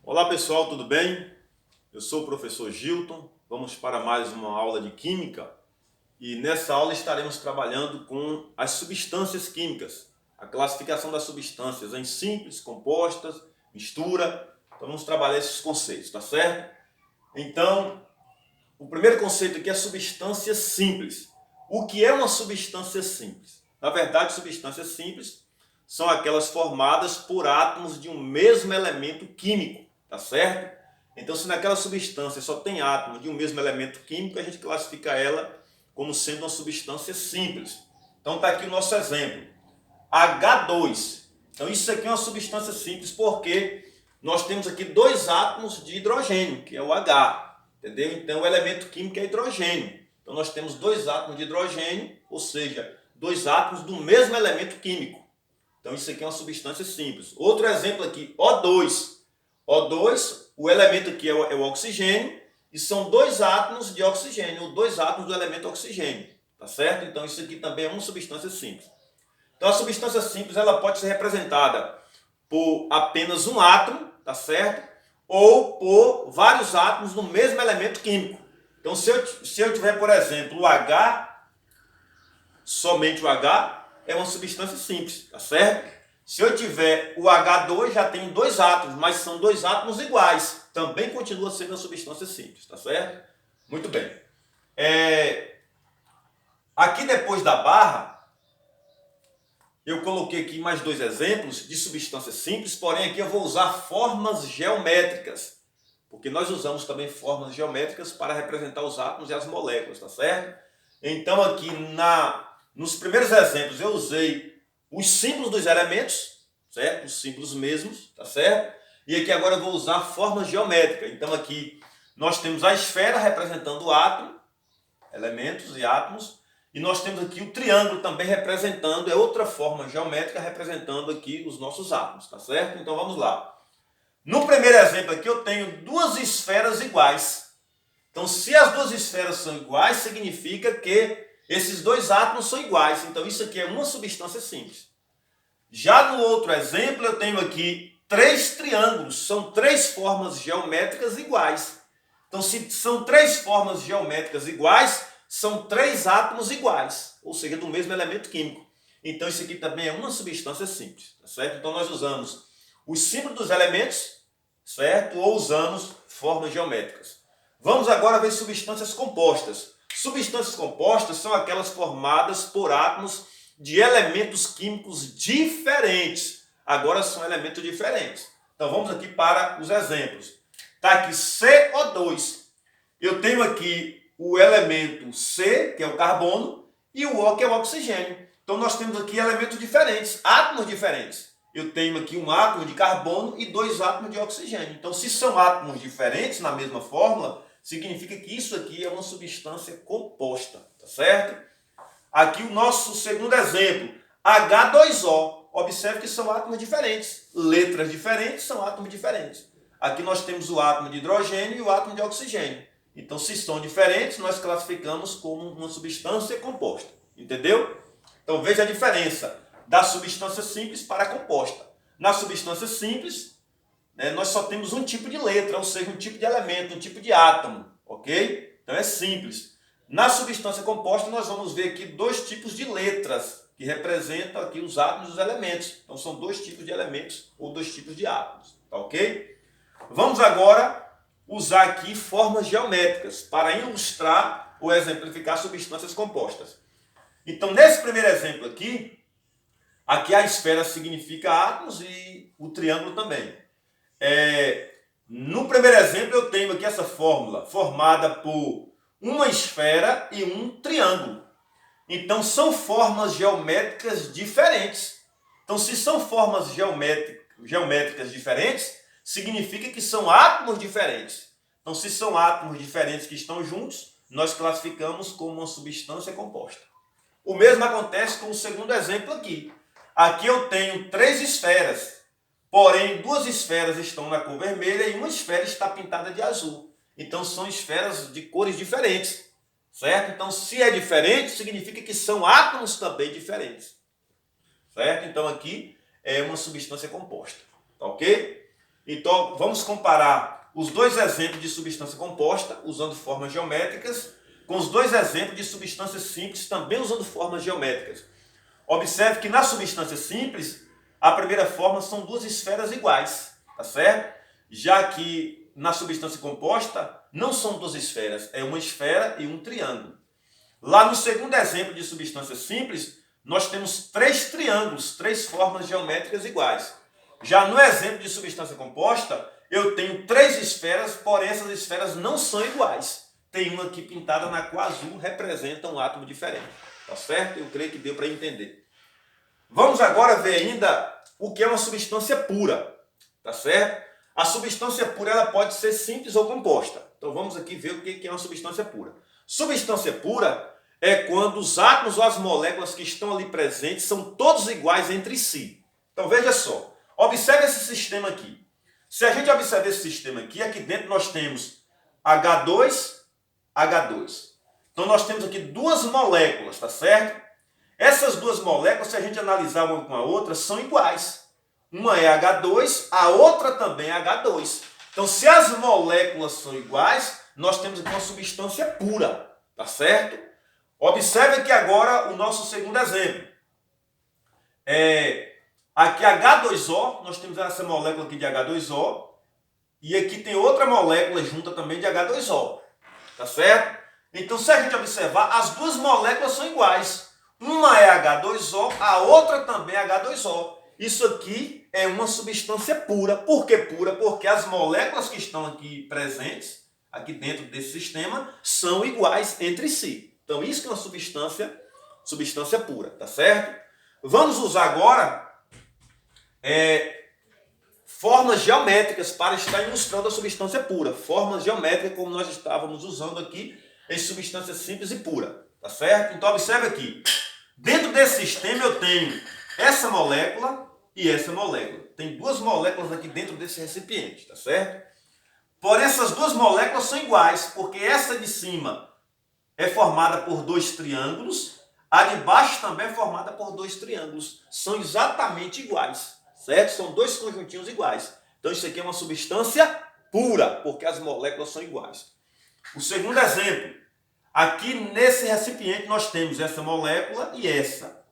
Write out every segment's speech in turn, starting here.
Olá pessoal, tudo bem? Eu sou o professor Gilton, vamos para mais uma aula de Química e nessa aula estaremos trabalhando com as substâncias químicas, a classificação das substâncias em simples, compostas, mistura. Então vamos trabalhar esses conceitos, tá certo? Então, o primeiro conceito aqui é substância simples. O que é uma substância simples? Na verdade, substâncias simples são aquelas formadas por átomos de um mesmo elemento químico, tá certo? Então, se naquela substância só tem átomos de um mesmo elemento químico, a gente classifica ela como sendo uma substância simples. Então, está aqui o nosso exemplo, H2. Então, isso aqui é uma substância simples porque nós temos aqui dois átomos de hidrogênio, que é o H, entendeu? Então, o elemento químico é hidrogênio. Então, nós temos dois átomos de hidrogênio, ou seja, dois átomos do mesmo elemento químico. Então, isso aqui é uma substância simples. Outro exemplo aqui, O2. O2, o elemento aqui é o oxigênio, e são dois átomos de oxigênio, ou dois átomos do elemento oxigênio. Tá certo? Então, isso aqui também é uma substância simples. Então, a substância simples ela pode ser representada por apenas um átomo, tá certo? Ou por vários átomos no mesmo elemento químico. Então, se eu tiver, por exemplo, o H, somente o H, é uma substância simples, tá certo? Se eu tiver o H2, já tenho dois átomos, mas são dois átomos iguais. Também continua sendo uma substância simples, tá certo? Muito bem. Aqui depois da barra, eu coloquei aqui mais dois exemplos de substâncias simples, porém aqui eu vou usar formas geométricas, porque nós usamos também formas geométricas para representar os átomos e as moléculas, tá certo? Então aqui nos primeiros exemplos eu usei os símbolos dos elementos, certo? Os símbolos mesmos, tá certo? E aqui agora eu vou usar formas geométricas. Então aqui nós temos a esfera representando o átomo, elementos e átomos, e nós temos aqui o triângulo também representando, é outra forma geométrica representando aqui os nossos átomos, tá certo? Então vamos lá. No primeiro exemplo aqui eu tenho duas esferas iguais. Então se as duas esferas são iguais, significa que esses dois átomos são iguais. Então isso aqui é uma substância simples. Já no outro exemplo eu tenho aqui três triângulos, são três formas geométricas iguais. Então se são três formas geométricas iguais, são três átomos iguais, ou seja, do mesmo elemento químico. Então isso aqui também é uma substância simples, tá certo? Então nós usamos os símbolos dos elementos, certo? Ou usamos formas geométricas. Vamos agora ver substâncias compostas. Substâncias compostas são aquelas formadas por átomos de elementos químicos diferentes. Agora são elementos diferentes. Então vamos aqui para os exemplos. Está aqui CO2. Eu tenho aqui o elemento C, que é o carbono, e o O, que é o oxigênio. Então nós temos aqui elementos diferentes, átomos diferentes. Eu tenho aqui um átomo de carbono e dois átomos de oxigênio. Então, se são átomos diferentes na mesma fórmula, significa que isso aqui é uma substância composta, tá certo? Aqui o nosso segundo exemplo, H2O. Observe que são átomos diferentes, letras diferentes são átomos diferentes. Aqui nós temos o átomo de hidrogênio e o átomo de oxigênio. Então, se são diferentes, nós classificamos como uma substância composta. Entendeu? Então, veja a diferença da substância simples para a composta. Na substância simples, nós só temos um tipo de letra, ou seja, um tipo de elemento, um tipo de átomo. Ok? Então, é simples. Na substância composta, nós vamos ver aqui dois tipos de letras, que representam aqui os átomos e os elementos. Então, são dois tipos de elementos ou dois tipos de átomos. Tá ok? Vamos agora usar aqui formas geométricas para ilustrar ou exemplificar substâncias compostas. Então, nesse primeiro exemplo aqui a esfera significa átomos e o triângulo também. No primeiro exemplo, eu tenho aqui essa fórmula formada por uma esfera e um triângulo. Então, são formas geométricas diferentes. Então, se são formas geométricas diferentes, significa que são átomos diferentes. Então, se são átomos diferentes que estão juntos, nós classificamos como uma substância composta. O mesmo acontece com o segundo exemplo aqui. Aqui eu tenho três esferas, porém duas esferas estão na cor vermelha e uma esfera está pintada de azul. Então são esferas de cores diferentes, certo? Então se é diferente, significa que são átomos também diferentes, certo? Então aqui é uma substância composta, tá ok? Então Então, vamos comparar os dois exemplos de substância composta, usando formas geométricas, com os dois exemplos de substância simples, também usando formas geométricas. Observe que na substância simples, a primeira forma são duas esferas iguais, tá certo? Já que na substância composta não são duas esferas, é uma esfera e um triângulo. Lá no segundo exemplo de substância simples, nós temos três triângulos, três formas geométricas iguais. Já no exemplo de substância composta, eu tenho três esferas, porém essas esferas não são iguais. Tem uma aqui pintada na cor azul, representa um átomo diferente. Tá certo? Eu creio que deu para entender. Vamos agora ver ainda o que é uma substância pura. Tá certo? A substância pura ela pode ser simples ou composta. Então vamos aqui ver o que é uma substância pura. Substância pura é quando os átomos ou as moléculas que estão ali presentes são todos iguais entre si. Então veja só. Observe esse sistema aqui. Se a gente observar esse sistema aqui dentro nós temos H2, H2. Então nós temos aqui duas moléculas, tá certo? Essas duas moléculas, se a gente analisar uma com a outra, são iguais. Uma é H2, a outra também é H2. Então se as moléculas são iguais, nós temos aqui uma substância pura, tá certo? Observe aqui agora o nosso segundo exemplo. Aqui H2O, nós temos essa molécula aqui de H2O, e aqui tem outra molécula junta também de H2O, tá certo? Então, se a gente observar, as duas moléculas são iguais. Uma é H2O, a outra também é H2O. Isso aqui é uma substância pura. Por que pura? Porque as moléculas que estão aqui presentes, aqui dentro desse sistema, são iguais entre si. Então, isso que é uma substância pura, tá certo? Vamos usar agora formas geométricas para estar ilustrando a substância pura. Formas geométricas como nós estávamos usando aqui em substância simples e pura. Tá certo? Então observe aqui. Dentro desse sistema eu tenho essa molécula e essa molécula. Tem duas moléculas aqui dentro desse recipiente. Tá certo? Porém essas duas moléculas são iguais, porque essa de cima é formada por dois triângulos, a de baixo também é formada por dois triângulos. São exatamente iguais. Certo? São dois conjuntinhos iguais. Então isso aqui é uma substância pura, porque as moléculas são iguais. O segundo exemplo. Aqui nesse recipiente nós temos essa molécula e essa.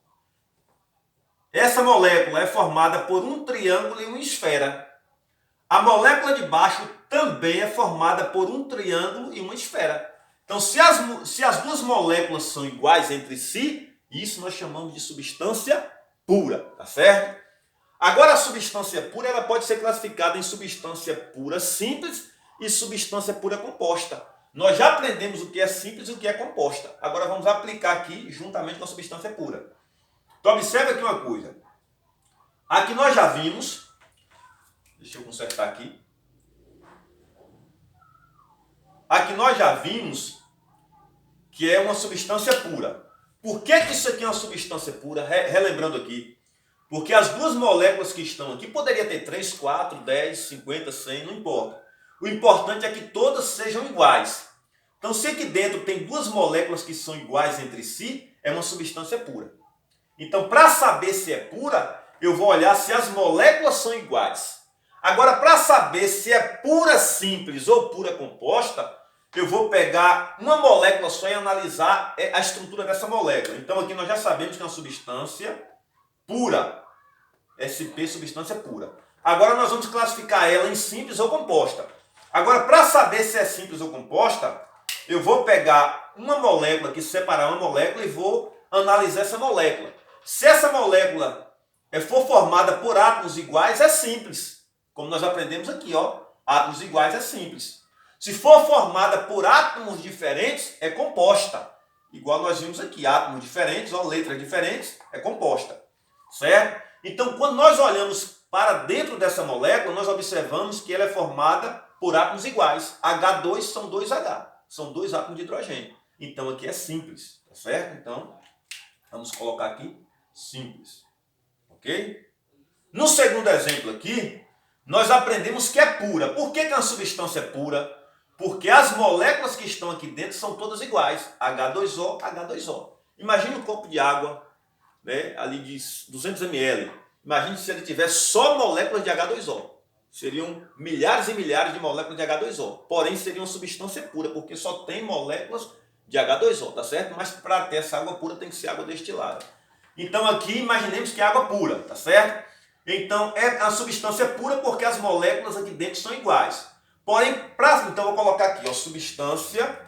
Essa molécula é formada por um triângulo e uma esfera. A molécula de baixo também é formada por um triângulo e uma esfera. Então se as duas moléculas são iguais entre si, isso nós chamamos de substância pura. Tá certo? Agora a substância pura ela pode ser classificada em substância pura simples e substância pura composta. Nós já aprendemos o que é simples e o que é composta. Agora vamos aplicar aqui juntamente com a substância pura. Então observe aqui uma coisa. Aqui nós já vimos, deixa eu consertar aqui. Aqui nós já vimos que é uma substância pura. Por que isso aqui é uma substância pura? Relembrando aqui. Porque as duas moléculas que estão aqui, poderia ter 3, 4, 10, 50, 100, não importa. O importante é que todas sejam iguais. Então, se aqui dentro tem duas moléculas que são iguais entre si, é uma substância pura. Então, para saber se é pura, eu vou olhar se as moléculas são iguais. Agora, para saber se é pura simples ou pura composta, eu vou pegar uma molécula só e analisar a estrutura dessa molécula. Então, aqui nós já sabemos que é uma substância pura. SP, substância pura. Agora nós vamos classificar ela em simples ou composta. Agora, para saber se é simples ou composta, eu vou pegar uma molécula aqui, separar uma molécula e vou analisar essa molécula. Se essa molécula for formada por átomos iguais, é simples. Como nós aprendemos aqui, ó, átomos iguais é simples. Se for formada por átomos diferentes, é composta. Igual nós vimos aqui, átomos diferentes, ó, letras diferentes, é composta. Certo? Então, quando nós olhamos para dentro dessa molécula, nós observamos que ela é formada por átomos iguais. H2 são 2H, são dois átomos de hidrogênio. Então, aqui é simples, tá certo? Então, vamos colocar aqui simples, ok? No segundo exemplo aqui, nós aprendemos que é pura. Por que é uma substância pura? Porque as moléculas que estão aqui dentro são todas iguais. H2O, H2O. Imagine um copo de água, né, ali de 200 ml. Imagine se ele tivesse só moléculas de H2O. Seriam milhares e milhares de moléculas de H2O. Porém, seria uma substância pura, porque só tem moléculas de H2O, tá certo? Mas para ter essa água pura tem que ser água destilada. Então aqui imaginemos que é água pura, tá certo? Então é a substância pura porque as moléculas aqui dentro são iguais. Porém, então eu vou colocar aqui, ó, substância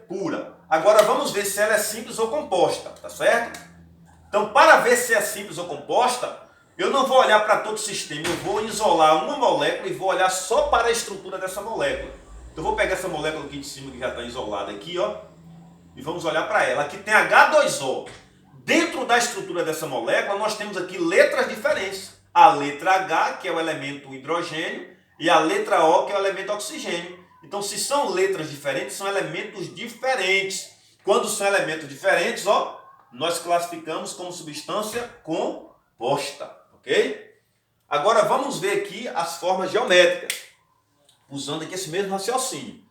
pura. Agora vamos ver se ela é simples ou composta, tá certo? Então para ver se é simples ou composta, eu não vou olhar para todo o sistema, eu vou isolar uma molécula e vou olhar só para a estrutura dessa molécula. Então eu vou pegar essa molécula aqui de cima que já está isolada aqui, ó, e vamos olhar para ela. Aqui tem H2O. Dentro da estrutura dessa molécula nós temos aqui letras diferentes. A letra H, que é o elemento hidrogênio, e a letra O, que é o elemento oxigênio. Então se são letras diferentes, são elementos diferentes. Quando são elementos diferentes, ó, nós classificamos como substância composta, ok? Agora vamos ver aqui as formas geométricas, usando aqui esse mesmo raciocínio.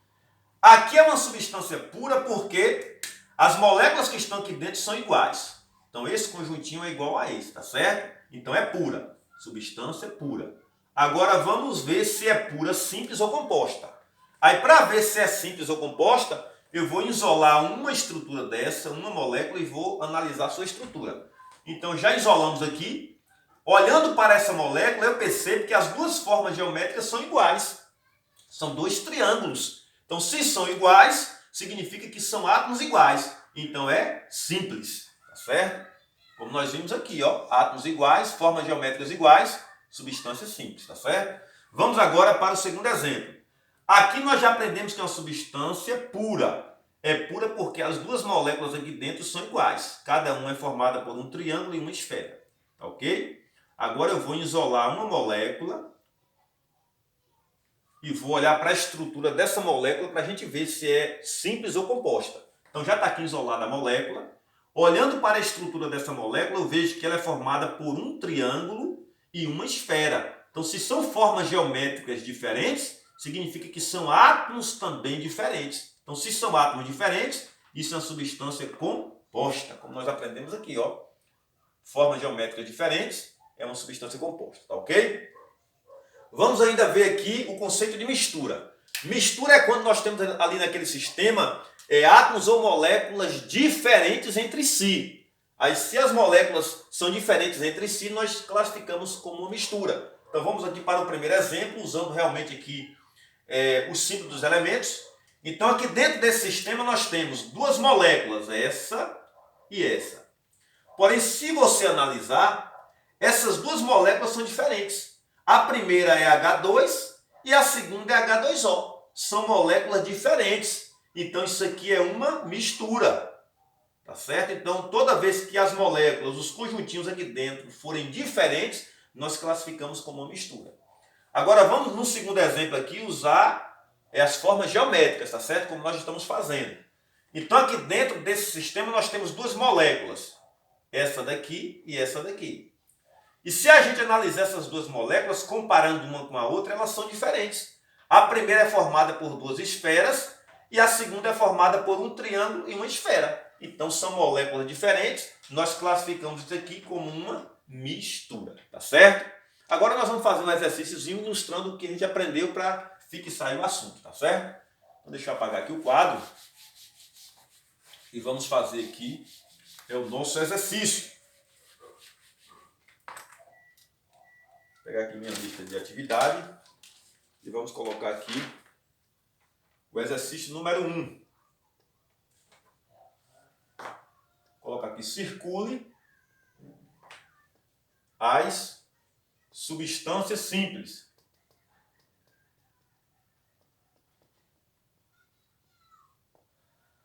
Aqui é uma substância pura porque as moléculas que estão aqui dentro são iguais. Então esse conjuntinho é igual a esse, tá certo? Então é pura, substância pura. Agora vamos ver se é pura, simples ou composta. Aí para ver se é simples ou composta, eu vou isolar uma estrutura dessa, uma molécula, e vou analisar a sua estrutura. Então já isolamos aqui. Olhando para essa molécula, eu percebo que as duas formas geométricas são iguais. São dois triângulos. Então se são iguais, significa que são átomos iguais. Então é simples, tá certo? Como nós vimos aqui, ó, átomos iguais, formas geométricas iguais, substância simples, tá certo? Vamos agora para o segundo exemplo. Aqui nós já aprendemos que é uma substância pura. É pura porque as duas moléculas aqui dentro são iguais. Cada uma é formada por um triângulo e uma esfera. Tá ok? Agora eu vou isolar uma molécula e vou olhar para a estrutura dessa molécula para a gente ver se é simples ou composta. Então já está aqui isolada a molécula. Olhando para a estrutura dessa molécula, eu vejo que ela é formada por um triângulo e uma esfera. Então se são formas geométricas diferentes, significa que são átomos também diferentes. Então, se são átomos diferentes, isso é uma substância composta, como nós aprendemos aqui, ó. Formas geométricas diferentes é uma substância composta, tá ok? Vamos ainda ver aqui o conceito de mistura. Mistura é quando nós temos ali naquele sistema átomos ou moléculas diferentes entre si. Aí, se as moléculas são diferentes entre si, nós classificamos como uma mistura. Então, vamos aqui para o primeiro exemplo, usando realmente aqui o símbolo dos elementos. Então aqui dentro desse sistema nós temos duas moléculas, essa e essa. Porém, se você analisar, essas duas moléculas são diferentes. A primeira é H2 e a segunda é H2O. São moléculas diferentes. Então isso aqui é uma mistura. Tá certo? Então toda vez que as moléculas, os conjuntinhos aqui dentro forem diferentes, nós classificamos como uma mistura. Agora vamos no segundo exemplo aqui usar as formas geométricas, tá certo? Como nós estamos fazendo. Então aqui dentro desse sistema nós temos duas moléculas. Essa daqui e essa daqui. E se a gente analisar essas duas moléculas, comparando uma com a outra, elas são diferentes. A primeira é formada por duas esferas e a segunda é formada por um triângulo e uma esfera. Então são moléculas diferentes, nós classificamos isso aqui como uma mistura, tá certo? Agora nós vamos fazer um exercíciozinho ilustrando o que a gente aprendeu para fixar aí o assunto, tá certo? Então deixa eu apagar aqui o quadro e vamos fazer aqui o nosso exercício. Vou pegar aqui minha lista de atividade e vamos colocar aqui o exercício número 1. Vou colocar aqui, circule as substâncias simples.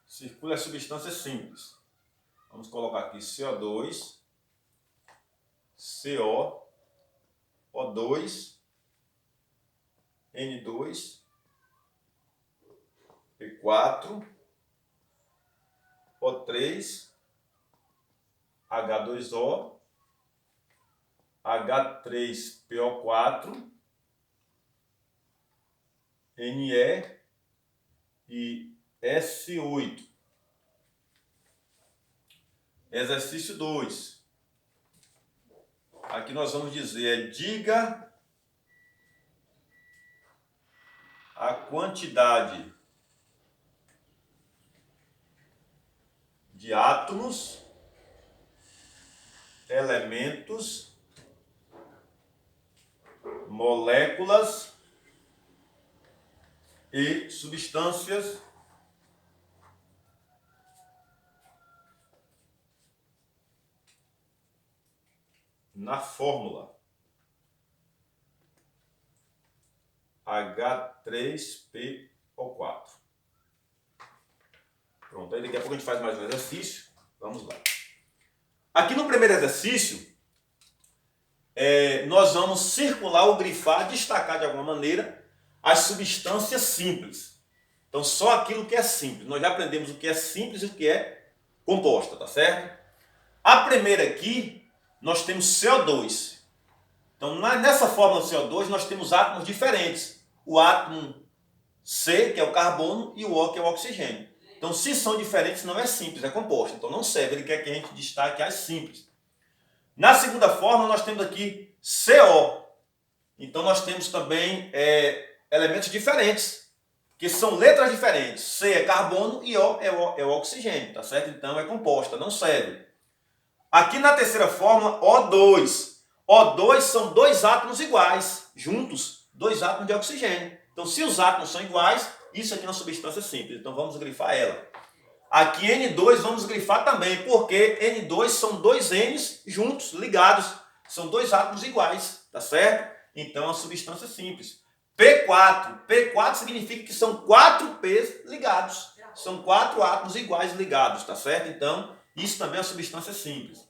Circule as substâncias simples. Vamos colocar aqui CO2, CO, O2, N2, P4, O3, H2O, H3PO4, Ne e S8. Exercício 2. Aqui nós vamos dizer, diga a quantidade de átomos, elementos, moléculas e substâncias na fórmula H3PO4. Pronto, aí daqui a pouco a gente faz mais um exercício. Vamos lá. Aqui no primeiro exercício, nós vamos circular ou grifar, destacar de alguma maneira as substâncias simples. Então, só aquilo que é simples. Nós já aprendemos o que é simples e o que é composta, tá certo? A primeira aqui, nós temos CO2. Então, nessa fórmula CO2, nós temos átomos diferentes. O átomo C, que é o carbono, e o O, que é o oxigênio. Então, se são diferentes, não é simples, é composto. Então, não serve. Ele quer que a gente destaque as simples. Na segunda fórmula, nós temos aqui CO. Então, nós temos também elementos diferentes, que são letras diferentes. C é carbono e O é o oxigênio, tá certo? Então, é composta, não serve. Aqui na terceira fórmula, O2. O2 são dois átomos iguais, juntos, dois átomos de oxigênio. Então, se os átomos são iguais, isso aqui é uma substância simples. Então, vamos grifar ela. Aqui N2 vamos grifar também, porque N2 são dois N's juntos, ligados. São dois átomos iguais, tá certo? Então, é uma substância simples. P4. P4 significa que são 4 P's ligados. São 4 átomos iguais ligados, tá certo? Então, isso também é uma substância simples.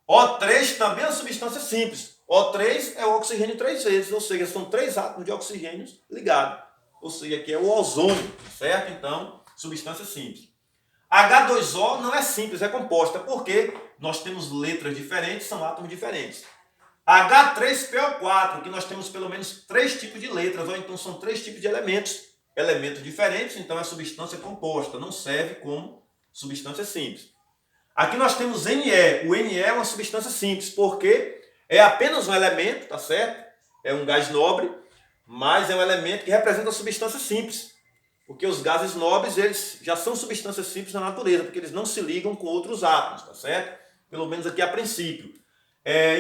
O3 também é uma substância simples. O3 é o oxigênio 3 vezes, ou seja, são 3 átomos de oxigênio ligados. Ou seja, aqui é o ozônio, certo? Então, substância simples. H2O não é simples, é composta, porque nós temos letras diferentes, são átomos diferentes. H3PO4, que nós temos pelo menos 3 tipos de letras, ou então são 3 tipos de elementos diferentes, então é substância composta, não serve como substância simples. Aqui nós temos Ne. O Ne é uma substância simples, porque é apenas um elemento, tá certo? É um gás nobre, mas é um elemento que representa a substância simples. Porque os gases nobres, eles já são substâncias simples na natureza, porque eles não se ligam com outros átomos, tá certo? Pelo menos aqui a princípio.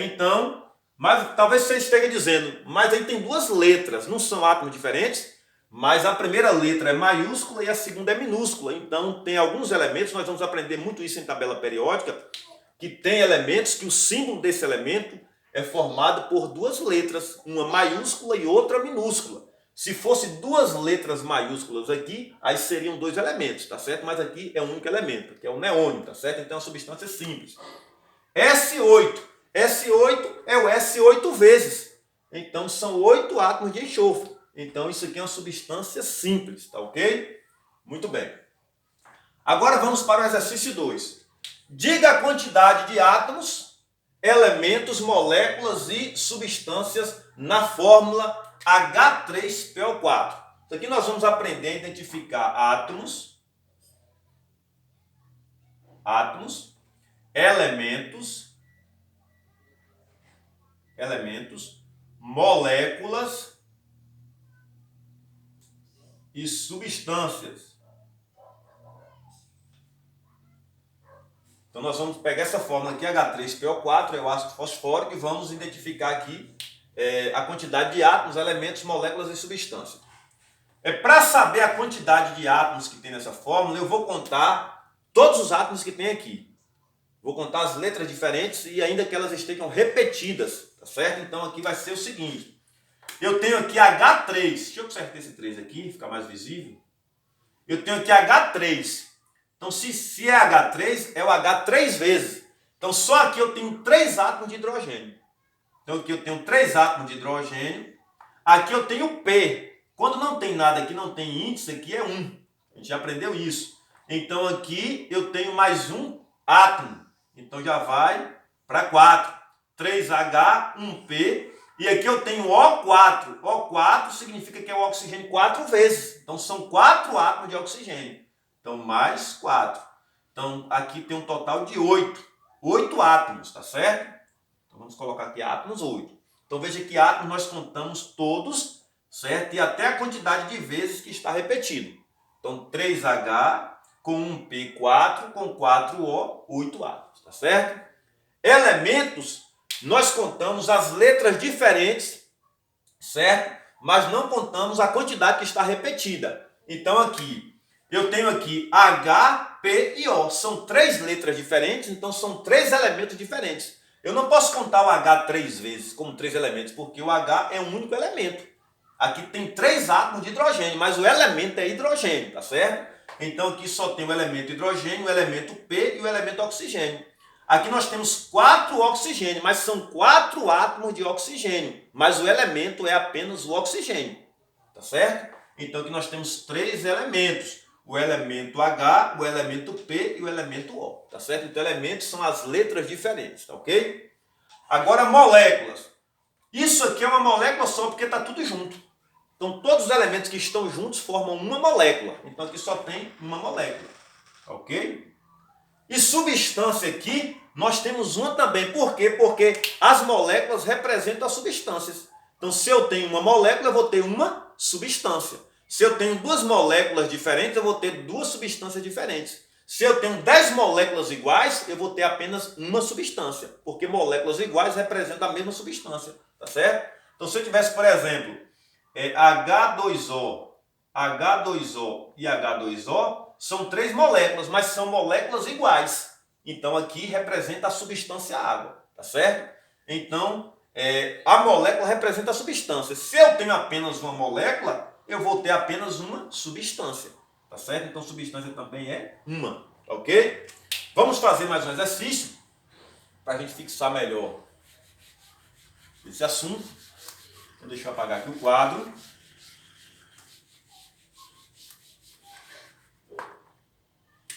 Então, mas talvez você esteja dizendo, mas aí tem duas letras, não são átomos diferentes, mas a primeira letra é maiúscula e a segunda é minúscula. Então, tem alguns elementos, nós vamos aprender muito isso em tabela periódica, que tem elementos que o símbolo desse elemento é formado por duas letras, uma maiúscula e outra minúscula. Se fosse duas letras maiúsculas aqui, aí seriam dois elementos, tá certo? Mas aqui é um único elemento, que é o neônio, tá certo? Então é uma substância simples. S8. S8 é o S8 vezes. Então são 8 átomos de enxofre. Então isso aqui é uma substância simples, tá ok? Muito bem. Agora vamos para o exercício 2. Diga a quantidade de átomos, elementos, moléculas e substâncias na fórmula H3PO4. Então aqui nós vamos aprender a identificar átomos, elementos, moléculas e substâncias. Então nós vamos pegar essa fórmula aqui, H3PO4, é o ácido fosfórico, e vamos identificar aqui a quantidade de átomos, elementos, moléculas e substâncias. Para saber a quantidade de átomos que tem nessa fórmula, eu vou contar todos os átomos que tem aqui. Vou contar as letras diferentes e ainda que elas estejam repetidas, tá certo? Então aqui vai ser o seguinte. Eu tenho aqui H3, deixa eu consertar esse 3 aqui, ficar mais visível. Eu tenho aqui H3. Então se é H3, é o H 3 vezes. Então só aqui eu tenho 3 átomos de hidrogênio. Então aqui eu tenho 3 átomos de hidrogênio. Aqui eu tenho P. Quando não tem nada aqui, não tem índice, aqui é 1. A gente já aprendeu isso. Então aqui eu tenho mais um átomo. Então já vai para 4. 3H, 1P. E aqui eu tenho O4. O4 significa que é o oxigênio 4 vezes. Então são 4 átomos de oxigênio. Então mais 4. Então aqui tem um total de 8. 8 átomos, tá certo? Vamos colocar aqui átomos 8. Então veja que átomos nós contamos todos certo? E até a quantidade de vezes que está repetido. Então, 3H com 1P4 com 4O, 8 átomos, tá certo? Elementos, nós contamos as letras diferentes, certo? Mas não contamos a quantidade que está repetida. Então aqui, eu tenho aqui H, P e O. São 3 letras diferentes, então são 3 elementos diferentes. Eu não posso contar o H 3 vezes como 3 elementos, porque o H é um único elemento. Aqui tem 3 átomos de hidrogênio, mas o elemento é hidrogênio, tá certo? Então aqui só tem o elemento hidrogênio, o elemento P e o elemento oxigênio. Aqui nós temos 4 oxigênio, mas são 4 átomos de oxigênio. Mas o elemento é apenas o oxigênio. Tá certo? Então aqui nós temos 3 elementos. O elemento H, o elemento P e o elemento O. Tá certo? Então elementos são as letras diferentes, tá ok? Agora moléculas. Isso aqui é uma molécula só porque está tudo junto. Então todos os elementos que estão juntos formam uma molécula. Então aqui só tem uma molécula. Ok? E substância aqui, nós temos uma também. Por quê? Porque as moléculas representam as substâncias. Então, se eu tenho uma molécula, eu vou ter uma substância. Se eu tenho 2 moléculas diferentes, eu vou ter 2 substâncias diferentes. Se eu tenho 10 moléculas iguais, eu vou ter apenas uma substância. Porque moléculas iguais representam a mesma substância. Tá certo? Então, se eu tivesse, por exemplo, H2O, H2O e H2O, são 3 moléculas, mas são moléculas iguais. Então aqui representa a substância água, tá certo? Então a molécula representa a substância. Se eu tenho apenas uma molécula, eu vou ter apenas uma substância, tá certo? Então substância também é uma, ok? Vamos fazer mais um exercício para a gente fixar melhor esse assunto. Então, deixa eu apagar aqui o quadro.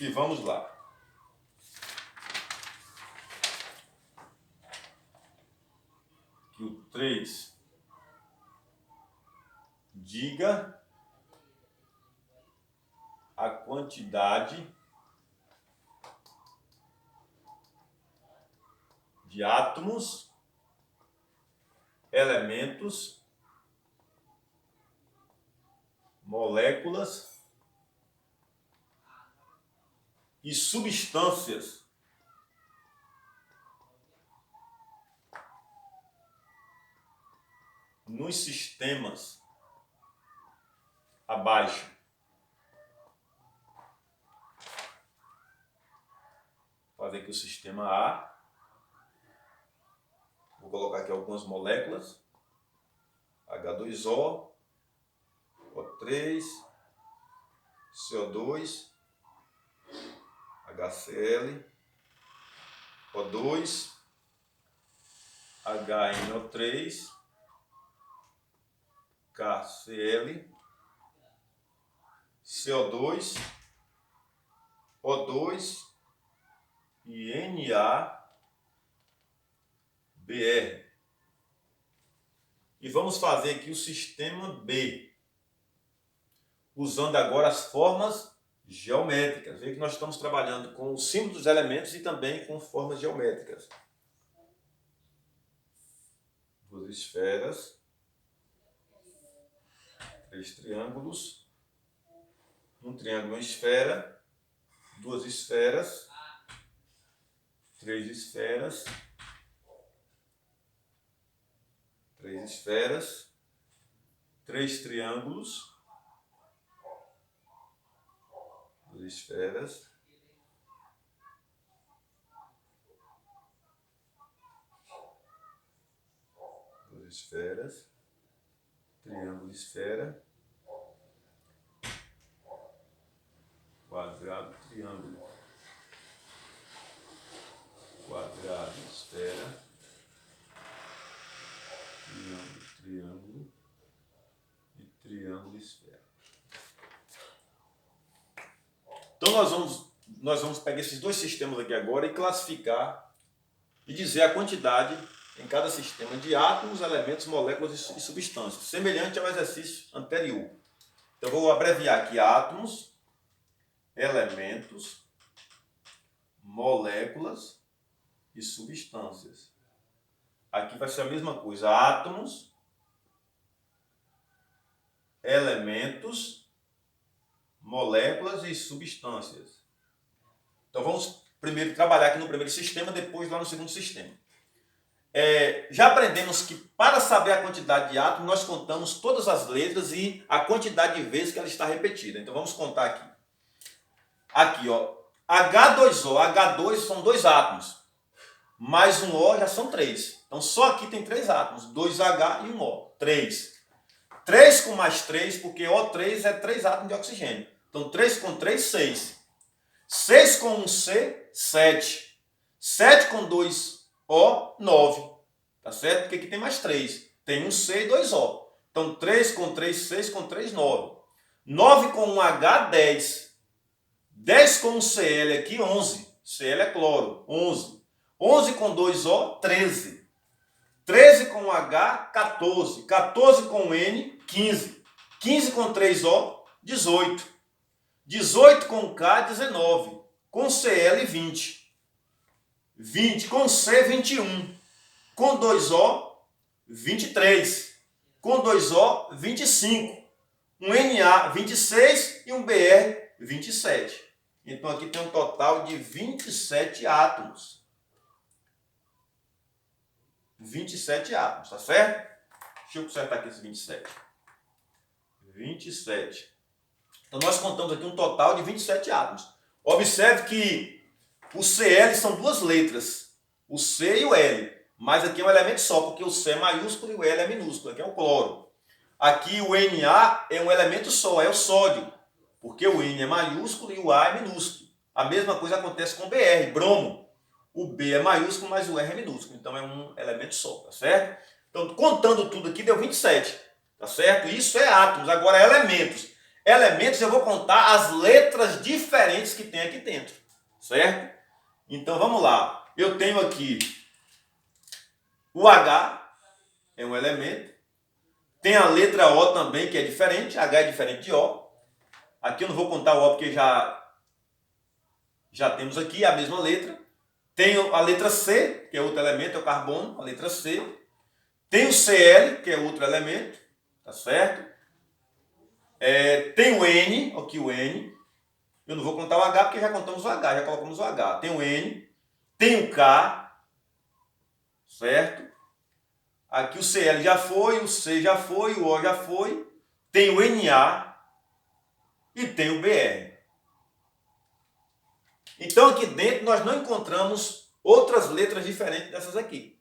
E vamos lá. Que o 3 diga a quantidade de átomos, elementos, moléculas e substâncias nos sistemas abaixo. Vou fazer aqui o sistema A. Vou colocar aqui algumas moléculas. H2O, O3, CO2, HCl, O2, HNO3, KCl, CO2, O2 e NaBr. E vamos fazer aqui o sistema B, usando agora as formas geométricas. Veja que nós estamos trabalhando com os símbolos dos elementos e também com formas geométricas. 2 esferas, 3 triângulos, um triângulo, uma esfera, 2 esferas, 3 esferas, 3 esferas, 3 triângulos, 2 esferas, 2 esferas, triângulo, esfera, quadrado, triângulo, quadrado, esfera, triângulo, triângulo e triângulo, esfera. Então nós vamos pegar esses 2 sistemas aqui agora e classificar e dizer a quantidade em cada sistema de átomos, elementos, moléculas e substâncias, semelhante ao exercício anterior. Então eu vou abreviar aqui átomos, elementos, moléculas e substâncias. Aqui vai ser a mesma coisa, átomos, elementos, moléculas e substâncias. Então vamos primeiro trabalhar aqui no primeiro sistema, depois lá no segundo sistema. Já aprendemos que para saber a quantidade de átomos, nós contamos todas as letras e a quantidade de vezes que ela está repetida. Então vamos contar aqui. Aqui, ó, H2O, H2 são 2 átomos, mais um O já são 3. Então só aqui tem 3 átomos, 2H e um O, 3. 3 com mais 3, porque O3 é 3 átomos de oxigênio. Então 3 com 3, 6. 6 com 1 C, 7. 7 com 2 O, 9. Tá certo? Porque aqui tem mais 3. Tem 1 C e 2 O. Então 3 com 3, 6 com 3, 9. 9 com 1 H, 10. 10 com 1 Cl aqui, 11. Cl é cloro, 11. 11 com 2 O, 13. 13 com 1 H, 14. 14 com 1 N, 15. 15 com 3 O, 18. 18 com 1 K, 19. Com Cl, 20. 20 com C, 21. Com 2 O, 23. Com 2 O, 25. Um Na, 26 e um Br, 27. Então aqui tem um total de 27 átomos. 27 átomos, tá certo? Deixa eu consertar aqui esse 27. 27. Então nós contamos aqui um total de 27 átomos. Observe que o Cl são 2 letras, o C e o L. Mas aqui é um elemento só, porque o C é maiúsculo e o L é minúsculo. Aqui é o cloro. Aqui o Na é um elemento só, é o sódio. Porque o N é maiúsculo e o A é minúsculo. A mesma coisa acontece com o Br, bromo. O B é maiúsculo, mas o R é minúsculo. Então é um elemento só, tá certo? Então, contando tudo aqui, deu 27. Tá certo? Isso é átomos. Agora, elementos. Elementos, eu vou contar as letras diferentes que tem aqui dentro. Certo? Então, vamos lá. Eu tenho aqui o H, é um elemento. Tem a letra O também, que é diferente. H é diferente de O. Aqui eu não vou contar o O, porque já temos aqui a mesma letra. Tem a letra C, que é outro elemento, é o carbono, a letra C. Tem o Cl, que é outro elemento, tá certo? Tem o N, aqui o N. Eu não vou contar o H, porque já contamos o H, já colocamos o H. Tem o N, tem o K, certo? Aqui o Cl já foi, o C já foi, o O já foi. Tem o Na e tem o Br. Então aqui dentro nós não encontramos outras letras diferentes dessas aqui.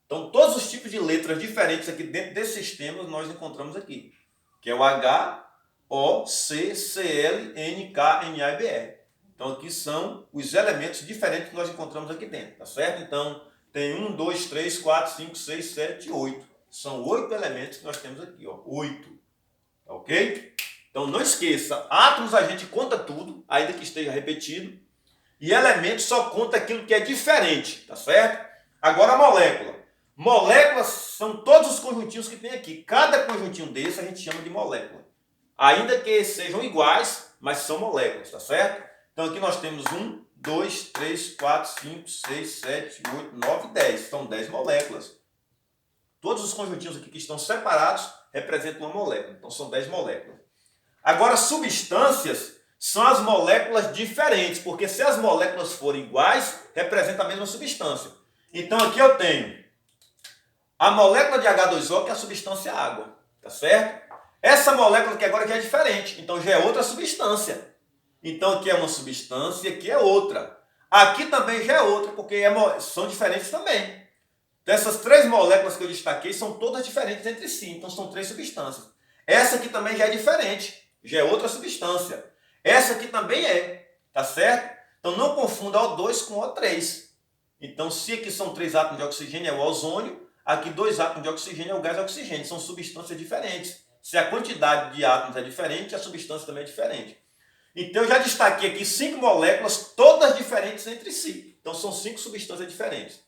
Então todos os tipos de letras diferentes aqui dentro desse sistema nós encontramos aqui. Que é o H, O, C, Cl, N, K, Na e Br. Então aqui são os elementos diferentes que nós encontramos aqui dentro, tá certo? Então tem 1, 2, 3, 4, 5, 6, 7, 8. São 8 elementos que nós temos aqui, ó. 8. Tá ok? Então não esqueça, átomos a gente conta tudo, ainda que esteja repetido. E elementos só conta aquilo que é diferente, tá certo? Agora a molécula. Moléculas são todos os conjuntinhos que tem aqui. Cada conjuntinho desse a gente chama de molécula. Ainda que sejam iguais, mas são moléculas, tá certo? Então aqui nós temos 1, 2, 3, 4, 5, 6, 7, 8, 9, 10. São 10 moléculas. Todos os conjuntinhos aqui que estão separados representam uma molécula. Então são 10 moléculas. Agora substâncias são as moléculas diferentes, porque se as moléculas forem iguais, representa a mesma substância. Então aqui eu tenho a molécula de H2O, que é a substância água, tá certo? Essa molécula aqui agora já é diferente, então já é outra substância. Então aqui é uma substância e aqui é outra. Aqui também já é outra, porque são diferentes também. Dessas 3 moléculas que eu destaquei, são todas diferentes entre si, então são 3 substâncias. Essa aqui também já é diferente, já é outra substância. Essa aqui também é, tá certo? Então não confunda O2 com O3. Então se aqui são 3 átomos de oxigênio é o ozônio, aqui 2 átomos de oxigênio é o gás oxigênio. São substâncias diferentes. Se a quantidade de átomos é diferente, a substância também é diferente. Então eu já destaquei aqui 5 moléculas, todas diferentes entre si. Então são 5 substâncias diferentes.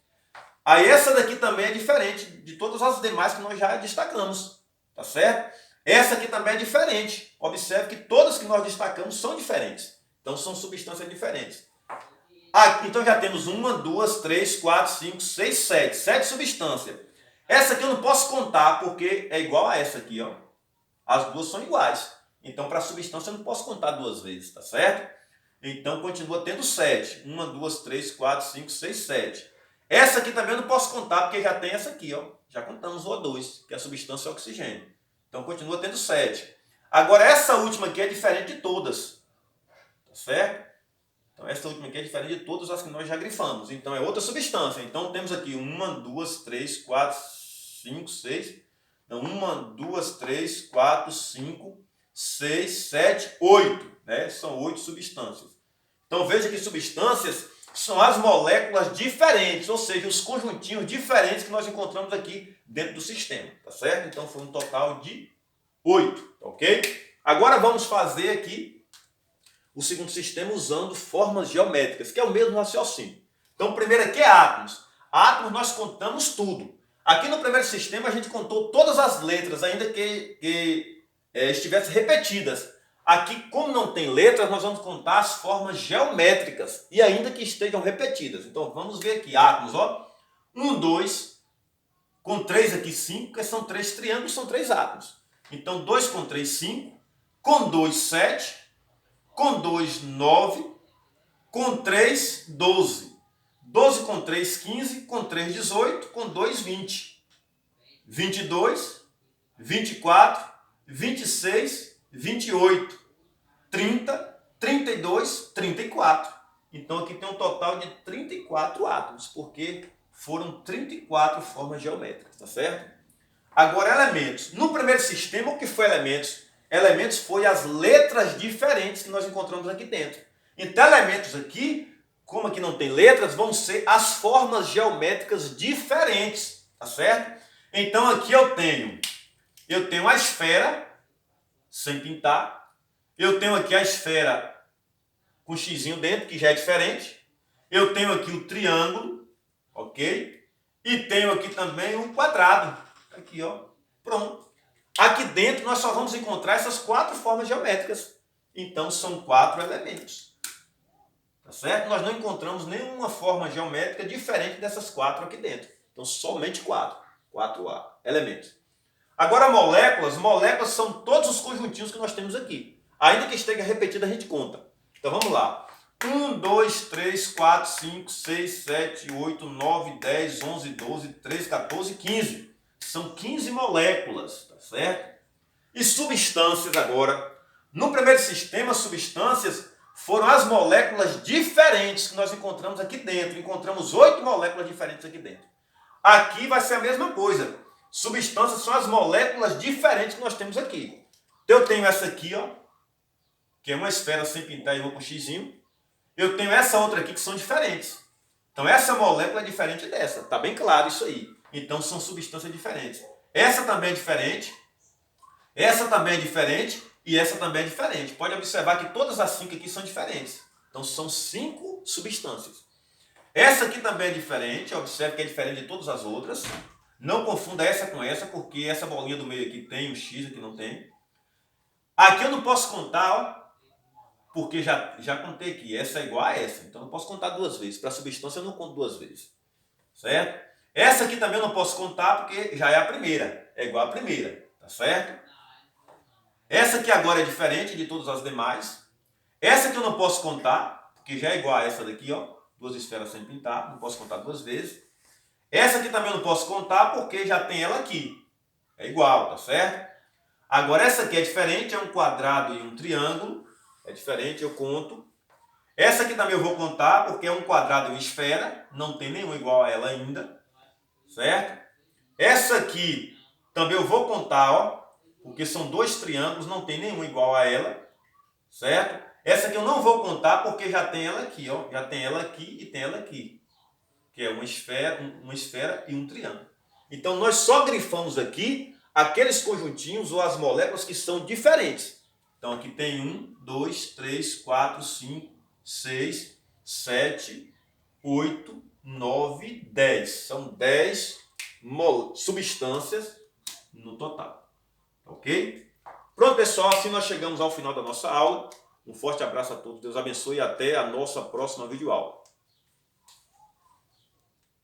Aí essa daqui também é diferente de todas as demais que nós já destacamos, tá certo? Essa aqui também é diferente. Observe que todas que nós destacamos são diferentes. Então são substâncias diferentes. Aqui, então já temos 1, 2, 3, 4, 5, 6, 7. 7 substâncias. Essa aqui eu não posso contar porque é igual a essa aqui, ó. As duas são iguais. Então, para a substância, eu não posso contar duas vezes, tá certo? Então, continua tendo 7. 1, 2, 3, 4, 5, 6, 7. Essa aqui também eu não posso contar, porque já tem essa aqui, ó. Já contamos o O2, que é a substância oxigênio. Então, continua tendo 7. Agora, essa última aqui é diferente de todas. Tá certo? Então, essa última aqui é diferente de todas as que nós já grifamos. Então, é outra substância. Então, temos aqui 1, 2, 3, 4, 5, 6. Então, 1, 2, 3, 4, 5, 6, 7, 8. Né? São 8 substâncias. Então, veja que substâncias são as moléculas diferentes, ou seja, os conjuntinhos diferentes que nós encontramos aqui dentro do sistema. Tá certo? Então, foi um total de 8. Ok? Agora, vamos fazer aqui o segundo sistema usando formas geométricas, que é o mesmo raciocínio. Então, o primeiro aqui é átomos. Átomos nós contamos tudo. Aqui no primeiro sistema a gente contou todas as letras, ainda que estivessem repetidas. Aqui, como não tem letras, nós vamos contar as formas geométricas, e ainda que estejam repetidas. Então, vamos ver aqui, átomos, ó. 1, 2, com 3 aqui 5, porque são 3 triângulos, são 3 átomos. Então, 2 com 3, 5, com 2, 7, com 2, 9, com 3, 12. 12 com 3, 15, com 3, 18, com 2, 20. 22, 24, 26, 28, 30, 32, 34. Então aqui tem um total de 34 átomos, porque foram 34 formas geométricas, tá certo? Agora, elementos. No primeiro sistema, o que foi elementos? Elementos foi as letras diferentes que nós encontramos aqui dentro. Então, elementos aqui, como aqui não tem letras, vão ser as formas geométricas diferentes, tá certo? Então, aqui eu tenho a esfera, sem pintar. Eu tenho aqui a esfera com xizinho dentro, que já é diferente. Eu tenho aqui o triângulo, ok? E tenho aqui também um quadrado. Aqui, ó. Pronto. Aqui dentro nós só vamos encontrar essas 4 formas geométricas. Então, são 4 elementos. Tá certo? Nós não encontramos nenhuma forma geométrica diferente dessas 4 aqui dentro. Então, somente 4. 4 elementos. Agora, moléculas. Moléculas são todos os conjuntinhos que nós temos aqui. Ainda que esteja repetido, a gente conta. Então, vamos lá. 1, 2, 3, 4, 5, 6, 7, 8, 9, 10, 11, 12, 13, 14, 15. São 15 moléculas, tá certo? E substâncias agora. No primeiro sistema, substâncias foram as moléculas diferentes que nós encontramos aqui dentro. Encontramos 8 moléculas diferentes aqui dentro. Aqui vai ser a mesma coisa. Substâncias são as moléculas diferentes que nós temos aqui. Eu tenho essa aqui, ó, que é uma esfera sem pintar e vou com xizinho. Eu tenho essa outra aqui que são diferentes. Então essa molécula é diferente dessa. Está bem claro isso aí. Então são substâncias diferentes. Essa também é diferente. Essa também é diferente. E essa também é diferente. Pode observar que todas as 5 aqui são diferentes. Então são 5 substâncias. Essa aqui também é diferente. Observe que é diferente de todas as outras. Não confunda essa com essa, porque essa bolinha do meio aqui tem um X, aqui não tem. Aqui eu não posso contar, ó, porque já contei aqui. Essa é igual a essa. Então eu não posso contar 2 vezes. Para a substância eu não conto 2 vezes. Certo? Essa aqui também eu não posso contar, porque já é a primeira. É igual a primeira. Tá certo? Essa aqui agora é diferente de todas as demais. Essa aqui eu não posso contar, porque já é igual a essa daqui, ó. 2 esferas sem pintar. Não posso contar 2 vezes. Essa aqui também eu não posso contar, porque já tem ela aqui. É igual, tá certo? Agora essa aqui é diferente, é um quadrado e um triângulo. É diferente, eu conto. Essa aqui também eu vou contar, porque é um quadrado e uma esfera. Não tem nenhum igual a ela ainda. Certo? Essa aqui também eu vou contar, ó. Porque são 2 triângulos, não tem nenhum igual a ela. Certo? Essa aqui eu não vou contar, porque já tem ela aqui, ó. Já tem ela aqui e tem ela aqui. Que é uma esfera e um triângulo. Então, nós só grifamos aqui aqueles conjuntinhos ou as moléculas que são diferentes. Então, aqui tem 1, 2, 3, 4, 5, 6, 7, 8, 9, 10. São 10 substâncias no total. Ok? Pronto, pessoal. Assim nós chegamos ao final da nossa aula. Um forte abraço a todos. Deus abençoe e até a nossa próxima videoaula.